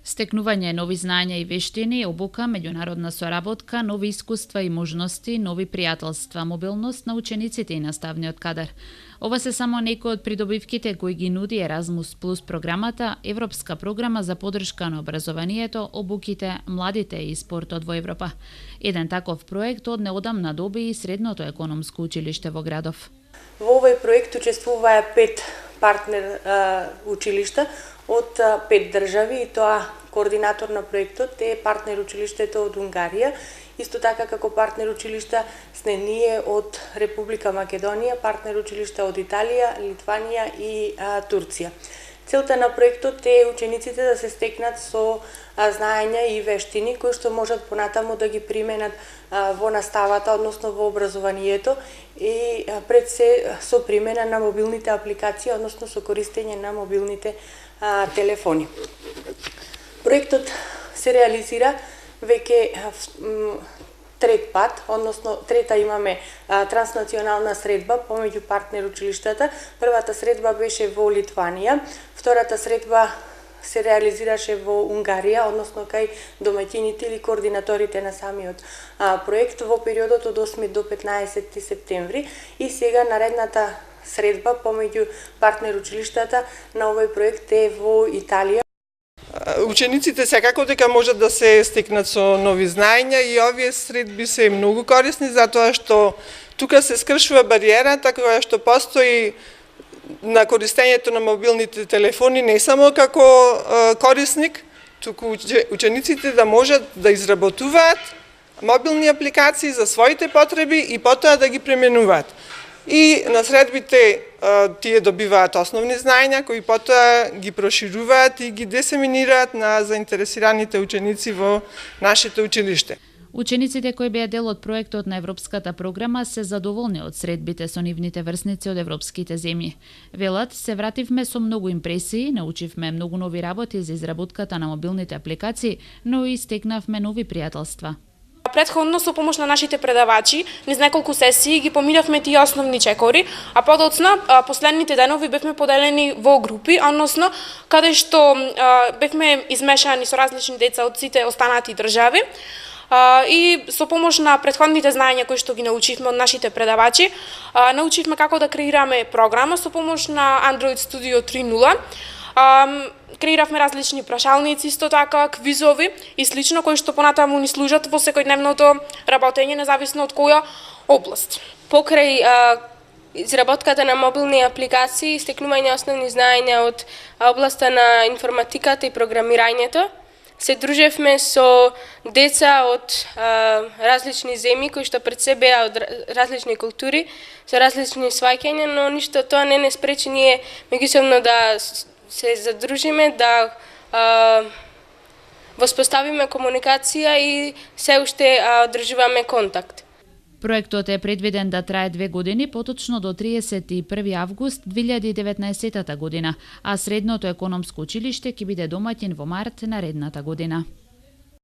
Стекнување нови знања и вештини, обука, меѓународна соработка, нови искуства и можности, нови пријателства, мобилност на учениците и наставниот кадар. Ова се само некои од придобивките кои ги нуди Еразмус Плюс програмата, европска програма за поддршка на образованието, обуките, младите и спортот во Европа. Еден таков проект од неодамна доби и Средното економско училиште во градов. Во овој проект учествуваа 5 партнер училишта од 5 држави, и тоа координатор на проектот е партнер училиштето од Унгарија, исто така како партнер училишта сме ние од Република Македонија, партнер училишта од Италија, Литванија и Турција. Целта на проектот е учениците да се стекнат со знаења и вештини кои што можат понатаму да ги применат во наставата, односно во образованието, и пред се со примена на мобилните апликации, односно со користење на мобилните телефони. Проектот се реализира веќе трет пат, односно трета имаме транснационална средба помеѓу партнер училиштата. Првата средба беше во Литванија, втората средба се реализираше во Унгарија, односно кај домаќините или координаторите на самиот проект во периодот од 8 до 15 септември, и сега наредната средба помеѓу партнер училиштата на овој проект е во Италија. Учениците секако дека можат да се стекнат со нови знаења, и овие средби се многу корисни затоа што тука се скршува бариерата која што постои на користењето на мобилните телефони не само како корисник, туку учениците да можат да изработуваат мобилни апликации за своите потреби и потоа да ги пременуваат. И на средбите тие добиваат основни знаења кои потоа ги прошируваат и ги дисеминираат на заинтересираните ученици во нашето училиште. Учениците кои беа дел од проектот на Европската програма се задоволни од средбите со нивните врсници од европските земји. Велат, се вративме со многу импресии, научивме многу нови работи за изработката на мобилните апликации, но и стекнавме нови пријателства. Претходно со помош на нашите предавачи, низ неколку сесии ги поминавме тие основни чекори, а подоцна последните денови бевме поделени во групи, односно каде што бевме измешани со различни деца од сите останати држави. И со помош на претходните знаења кои што ги научивме од нашите предавачи, научивме како да креираме програма со помош на Android Studio 3.0. Креиравме различни прашалници, исто така квизови и слично, кои што понатаму ни служат во секојдневното работење, независно од која област. Покрај изработката на мобилни апликации, стекнување основни знаења од областа на информатиката и програмирањето, се дружевме со деца од различни земји кои што пред се беа од различни култури, со различни сваќања, но ништо тоа не спречи ние меѓусебно да се задружиме, да воспоставиме комуникација и се уште одржуваме контакт. Проектот е предвиден да трае 2 години, поточно до 31 август 2019 година, а Средното економско училиште ќе биде домаќин во март наредната година.